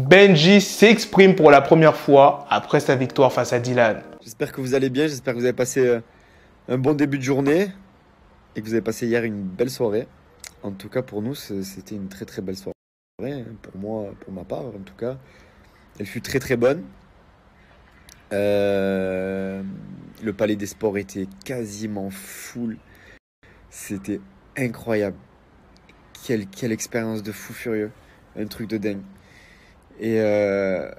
Benji s'exprime pour la première fois après sa victoire face à Dylan. J'espère que vous allez bien, j'espère que vous avez passé un bon début de journée et que vous avez passé hier une belle soirée. En tout cas, pour nous, c'était une très très belle soirée. Pour moi, pour ma part, en tout cas, elle fut très très bonne. Le Palais des Sports était quasiment full. C'était incroyable. Quelle expérience de fou furieux. Un truc de dingue. Et je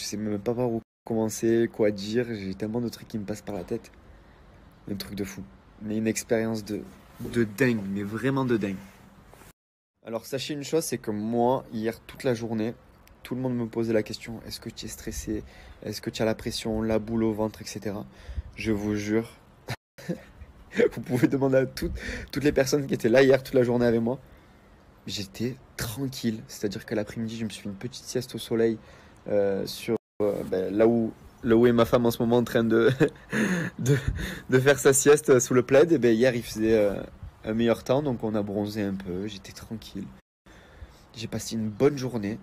sais même pas par où commencer, quoi dire. J'ai tellement de trucs qui me passent par la tête. Un truc de fou. Mais une expérience de dingue, mais vraiment de dingue. Alors sachez une chose, c'est que moi, hier, toute la journée, tout le monde me posait la question, est-ce que tu es stressé? Est-ce que tu as la pression, la boule au ventre, etc. Je vous jure, vous pouvez demander à toutes les personnes qui étaient là hier toute la journée avec moi. J'étais tranquille, c'est-à-dire qu'à l'après-midi, je me suis fait une petite sieste au soleil sur là où est ma femme en ce moment en train de, de faire sa sieste sous le plaid. Et hier, il faisait un meilleur temps, donc on a bronzé un peu, j'étais tranquille. J'ai passé une bonne journée.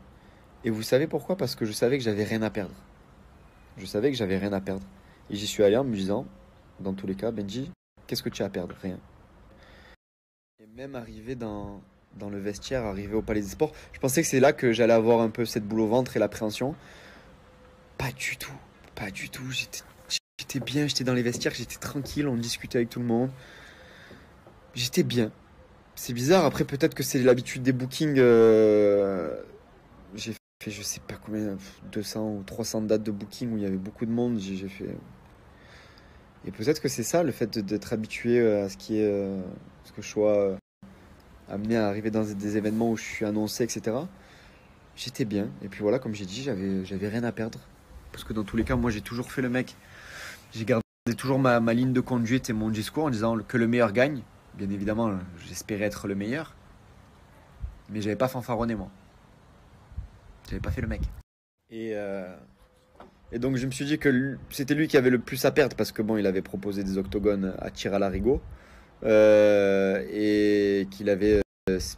Et vous savez pourquoi? Parce que je savais que j'avais rien à perdre. Je savais que j'avais rien à perdre. Et j'y suis allé en me disant, dans tous les cas, Benji, qu'est-ce que tu as à perdre? Rien. Et même arrivé dans le vestiaire, arrivé au Palais des Sports, je pensais que c'est là que j'allais avoir un peu cette boule au ventre et l'appréhension. Pas du tout. Pas du tout. J'étais bien, j'étais dans les vestiaires, j'étais tranquille, on discutait avec tout le monde. J'étais bien. C'est bizarre, après peut-être que c'est l'habitude des bookings. J'ai fait je sais pas combien, 200 ou 300 dates de booking où il y avait beaucoup de monde. J'ai fait. Et peut-être que c'est ça, le fait d'être habitué à ce qui est. Ce que je sois amené à arriver dans des événements où je suis annoncé, etc. J'étais bien. Et puis voilà, comme j'ai dit, j'avais rien à perdre. Parce que dans tous les cas, moi j'ai toujours fait le mec. J'ai gardé toujours ma ligne de conduite et mon discours en disant que le meilleur gagne. Bien évidemment, j'espérais être le meilleur. Mais j'avais pas fanfaronné, moi. J'avais pas fait le mec. Et donc je me suis dit que c'était lui qui avait le plus à perdre parce que bon, il avait proposé des octogones à tir à l'arigot et qu'il avait,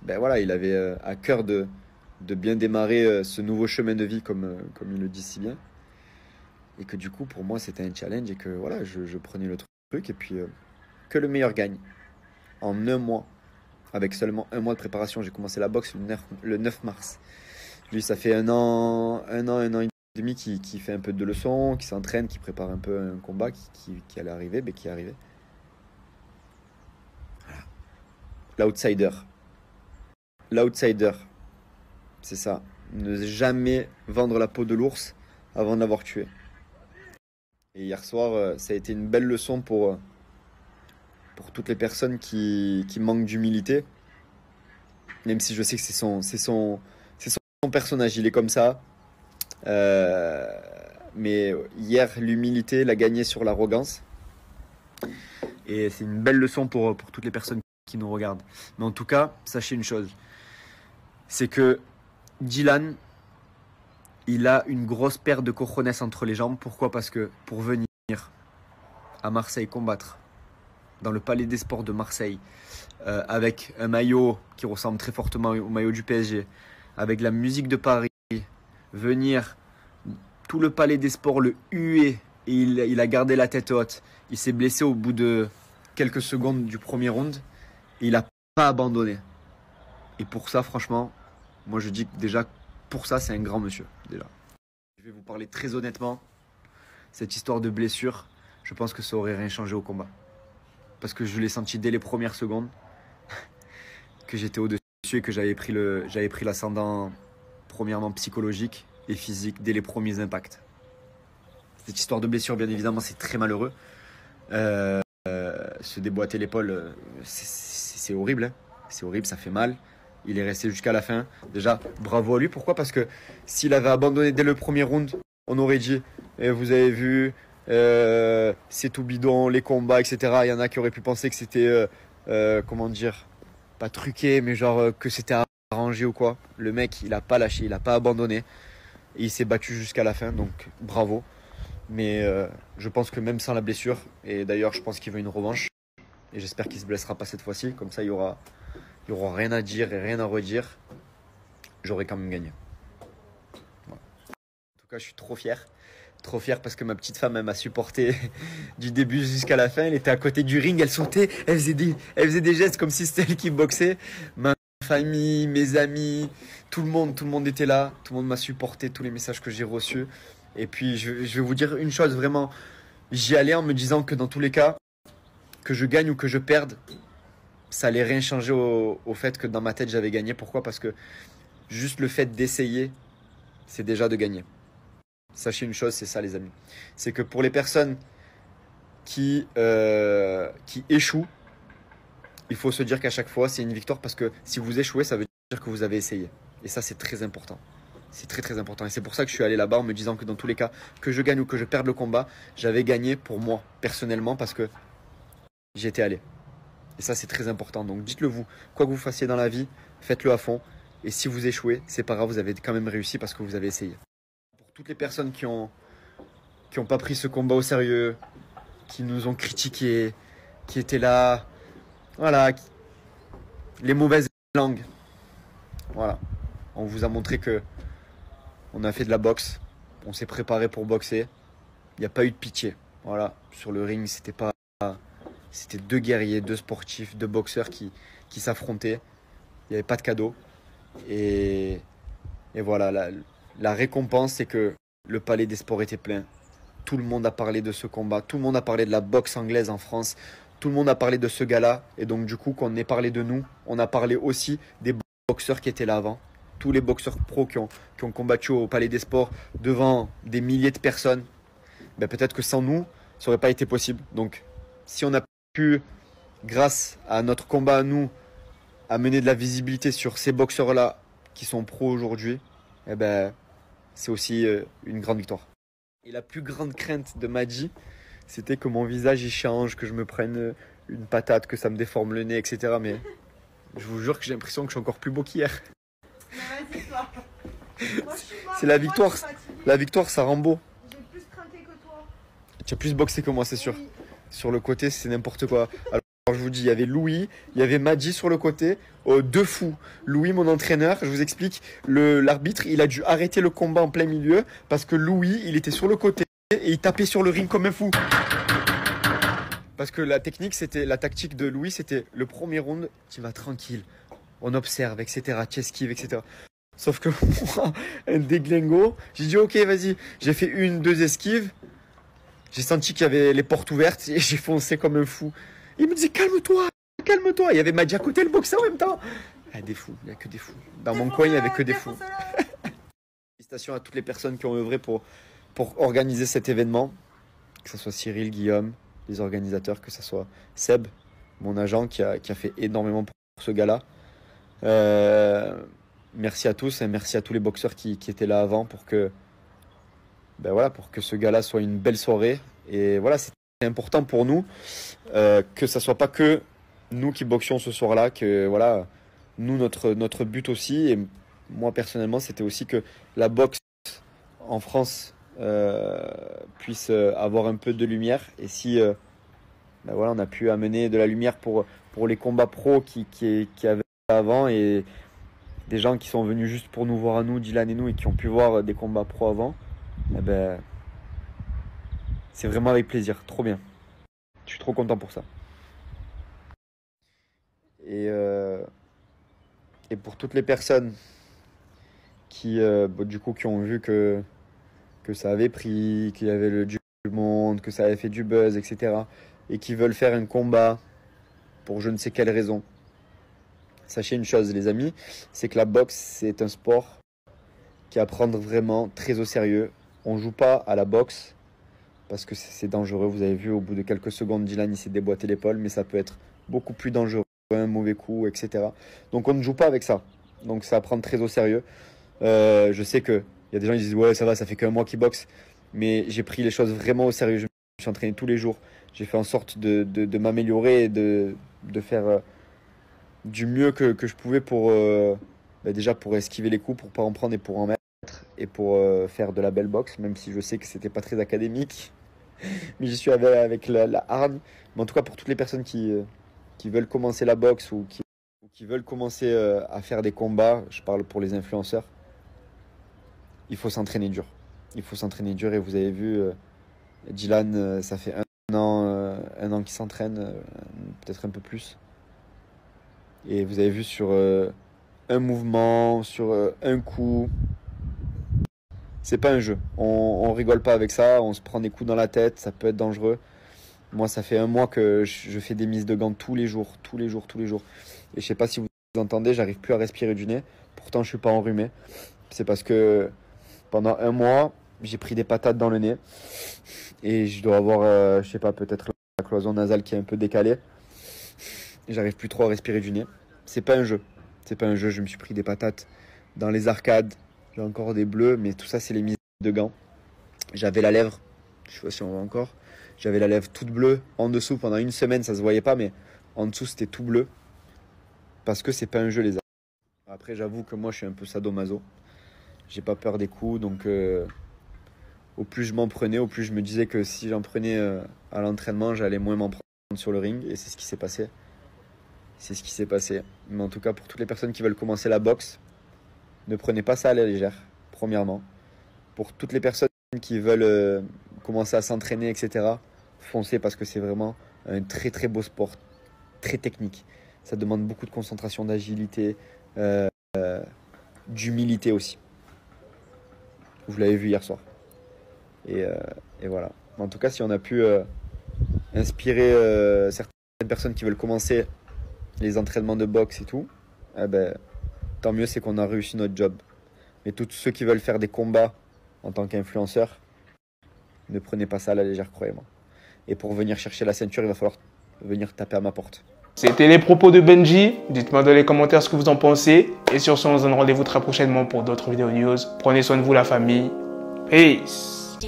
voilà, il avait à cœur de bien démarrer ce nouveau chemin de vie comme il le dit si bien. Et que du coup, pour moi, c'était un challenge et que voilà, je prenais le truc et puis que le meilleur gagne. En un mois, avec seulement un mois de préparation, j'ai commencé la boxe le 9 mars. Lui, ça fait un an et demi qui fait un peu de leçons, qui s'entraîne, qui prépare un peu un combat qui allait arriver, mais qui est arrivé. Voilà. L'outsider. L'outsider. C'est ça. Ne jamais vendre la peau de l'ours avant de l'avoir tué. Et hier soir, ça a été une belle leçon pour toutes les personnes qui manquent d'humilité. Même si je sais que c'est son personnage, il est comme ça. Mais hier, l'humilité l'a gagné sur l'arrogance. Et c'est une belle leçon pour toutes les personnes qui nous regardent. Mais en tout cas, sachez une chose. C'est que Dylan, il a une grosse paire de cojones entre les jambes. Pourquoi? Parce que pour venir à Marseille combattre, dans le Palais des Sports de Marseille, avec un maillot qui ressemble très fortement au maillot du PSG, avec la musique de Paris, venir, tout le Palais des Sports le huer, et il a gardé la tête haute. Il s'est blessé au bout de quelques secondes du premier round, et il n'a pas abandonné. Et pour ça, franchement, moi je dis que déjà, pour ça, c'est un grand monsieur, déjà. Je vais vous parler très honnêtement, cette histoire de blessure, je pense que ça aurait rien changé au combat. Parce que je l'ai senti dès les premières secondes, que j'étais au-dessus et que j'avais pris l'ascendant premièrement psychologique et physique dès les premiers impacts. Cette histoire de blessure, bien évidemment, c'est très malheureux. Se déboîter l'épaule, c'est horrible. Hein. C'est horrible, ça fait mal. Il est resté jusqu'à la fin. Déjà, bravo à lui. Pourquoi? Parce que s'il avait abandonné dès le premier round, on aurait dit, vous avez vu, c'est tout bidon, les combats, etc. Il y en a qui auraient pu penser que c'était, comment dire, pas truqué, mais genre que c'était arrangé ou quoi. Le mec, il a pas lâché, il a pas abandonné. Et il s'est battu jusqu'à la fin, donc bravo. Mais je pense que même sans la blessure, et d'ailleurs je pense qu'il veut une revanche, et j'espère qu'il ne se blessera pas cette fois-ci, comme ça il y aura rien à dire et rien à redire, j'aurai quand même gagné. Je suis trop fier. Trop fier parce que ma petite femme, elle m'a supporté du début jusqu'à la fin. Elle était à côté du ring, elle sautait, elle faisait des gestes comme si c'était elle qui boxait. Ma famille, mes amis, tout le monde était là. Tout le monde m'a supporté, tous les messages que j'ai reçus. Et puis, je vais vous dire une chose, vraiment. J'y allais en me disant que dans tous les cas, que je gagne ou que je perde, ça allait rien changer au fait que dans ma tête, j'avais gagné. Pourquoi? Parce que juste le fait d'essayer, c'est déjà de gagner. Sachez une chose, c'est ça les amis. C'est que pour les personnes qui échouent, il faut se dire qu'à chaque fois, c'est une victoire parce que si vous échouez, ça veut dire que vous avez essayé. Et ça, c'est très important. C'est très très important. Et c'est pour ça que je suis allé là-bas en me disant que dans tous les cas, que je gagne ou que je perde le combat, j'avais gagné pour moi, personnellement, parce que j'y étais allé. Et ça, c'est très important. Donc dites-le vous. Quoi que vous fassiez dans la vie, faites-le à fond. Et si vous échouez, c'est pas grave, vous avez quand même réussi parce que vous avez essayé. Pour toutes les personnes qui ont pas pris ce combat au sérieux, qui nous ont critiqués, qui étaient là, voilà, les mauvaises langues. Voilà. On vous a montré que on a fait de la boxe, on s'est préparé pour boxer. Il n'y a pas eu de pitié. Voilà. Sur le ring, c'était deux guerriers, deux sportifs, deux boxeurs qui s'affrontaient. Il n'y avait pas de cadeau. Et voilà, la récompense, c'est que le palais des sports était plein. Tout le monde a parlé de ce combat. Tout le monde a parlé de la boxe anglaise en France. Tout le monde a parlé de ce gars-là. Et donc, du coup, quand on ait parlé de nous, on a parlé aussi des boxeurs qui étaient là avant. Tous les boxeurs pros qui ont combattu au Palais des Sports devant des milliers de personnes. Ben, peut-être que sans nous, ça n'aurait pas été possible. Donc, si on a pu, grâce à notre combat à nous, amener de la visibilité sur ces boxeurs-là qui sont pros aujourd'hui, eh ben, c'est aussi une grande victoire. Et la plus grande crainte de Madji, c'était que mon visage il change, que je me prenne une patate, que ça me déforme le nez, etc. Mais je vous jure que j'ai l'impression que je suis encore plus beau qu'hier. Mais vas-y, toi. Moi, je suis morte. C'est la victoire. Moi, je suis fatiguée. La victoire, ça rend beau. J'ai plus craqué que toi. Tu as plus boxé que moi, c'est sûr. Oui. Sur le côté, c'est n'importe quoi. Alors, je vous dis, il y avait Louis, il y avait Madji sur le côté, deux fous. Louis, mon entraîneur, je vous explique, l'arbitre, il a dû arrêter le combat en plein milieu parce que Louis, il était sur le côté et il tapait sur le ring comme un fou. Parce que la tactique de Louis, c'était le premier round, tu vas tranquille, on observe, etc., tu esquives, etc. Sauf que moi, un déglingo, j'ai dit ok, vas-y, j'ai fait deux esquives, j'ai senti qu'il y avait les portes ouvertes et j'ai foncé comme un fou. Il me dit calme-toi, calme-toi. Il y avait Madji à côté, le boxeur en même temps. Ah, des fous, il n'y a que des fous. Dans mon coin, il n'y avait que des fous. Félicitations à toutes les personnes qui ont œuvré pour organiser cet événement, que ce soit Cyril, Guillaume, les organisateurs, que ce soit Seb, mon agent qui a fait énormément pour ce gala. Merci à tous et merci à tous les boxeurs qui étaient là avant pour que ce gala soit une belle soirée. Et voilà, c'est important pour nous que ça soit pas que nous qui boxions ce soir-là, que voilà, nous notre but aussi, et moi personnellement, c'était aussi que la boxe en France puisse avoir un peu de lumière. Et si voilà, on a pu amener de la lumière pour les combats pro qui avaient avant, et des gens qui sont venus juste pour nous voir à nous, Dylan et nous, et qui ont pu voir des combats pro avant, eh ben, c'est vraiment avec plaisir, trop bien. Je suis trop content pour ça. Et pour toutes les personnes qui ont vu que ça avait pris, qu'il y avait du monde, que ça avait fait du buzz, etc. et qui veulent faire un combat pour je ne sais quelle raison. Sachez une chose, les amis, c'est que la boxe, c'est un sport qui est à prendre vraiment très au sérieux. On joue pas à la boxe parce que c'est dangereux. Vous avez vu, au bout de quelques secondes, Dylan il s'est déboîté l'épaule, mais ça peut être beaucoup plus dangereux, un mauvais coup, etc. Donc on ne joue pas avec ça. Donc c'est à prendre très au sérieux. Je sais qu'il y a des gens qui disent ouais ça va, ça fait qu'un mois qu'il boxe, mais j'ai pris les choses vraiment au sérieux. Je me suis entraîné tous les jours. J'ai fait en sorte de m'améliorer et de faire du mieux que je pouvais pour déjà pour esquiver les coups, pour pas en prendre et pour en mettre, et pour faire de la belle boxe, même si je sais que c'était pas très académique, mais j'y suis avec la hargne. Mais en tout cas, pour toutes les personnes qui veulent commencer la boxe ou qui veulent commencer à faire des combats, je parle pour les influenceurs, il faut s'entraîner dur. Il faut s'entraîner dur et vous avez vu, Dylan, ça fait un an qu'il s'entraîne, peut-être un peu plus. Et vous avez vu sur un mouvement, sur un coup, c'est pas un jeu. On rigole pas avec ça, on se prend des coups dans la tête, ça peut être dangereux. Moi, ça fait un mois que je fais des mises de gants tous les jours. Et je sais pas si vous entendez, j'arrive plus à respirer du nez. Pourtant, je suis pas enrhumé. C'est parce que pendant un mois, j'ai pris des patates dans le nez. Et je dois avoir, je sais pas, peut-être la cloison nasale qui est un peu décalée. Et j'arrive plus trop à respirer du nez. C'est pas un jeu. Je me suis pris des patates dans les arcades. J'ai encore des bleus, mais tout ça, c'est les mises de gants. J'avais la lèvre, je sais pas si on voit encore. J'avais la lèvre toute bleue en dessous pendant une semaine, ça se voyait pas, mais en dessous c'était tout bleu. Parce que c'est pas un jeu les arcades. Après j'avoue que moi je suis un peu sadomaso. J'ai pas peur des coups, donc au plus je m'en prenais, au plus je me disais que si j'en prenais à l'entraînement, j'allais moins m'en prendre sur le ring. Et c'est ce qui s'est passé. Mais en tout cas pour toutes les personnes qui veulent commencer la boxe, ne prenez pas ça à la légère, premièrement. Pour toutes les personnes qui veulent commencer à s'entraîner, etc., foncez parce que c'est vraiment un très très beau sport, très technique. Ça demande beaucoup de concentration, d'agilité, d'humilité aussi. Vous l'avez vu hier soir. Et voilà. En tout cas, si on a pu inspirer certaines personnes qui veulent commencer les entraînements de boxe et tout, eh ben, tant mieux, c'est qu'on a réussi notre job. Mais tous ceux qui veulent faire des combats en tant qu'influenceur, ne prenez pas ça à la légère, croyez-moi. Et pour venir chercher la ceinture, il va falloir venir taper à ma porte. C'était les propos de Benji. Dites-moi dans les commentaires ce que vous en pensez. Et sur ce, on se donne rendez-vous très prochainement pour d'autres vidéos news. Prenez soin de vous, la famille. Peace.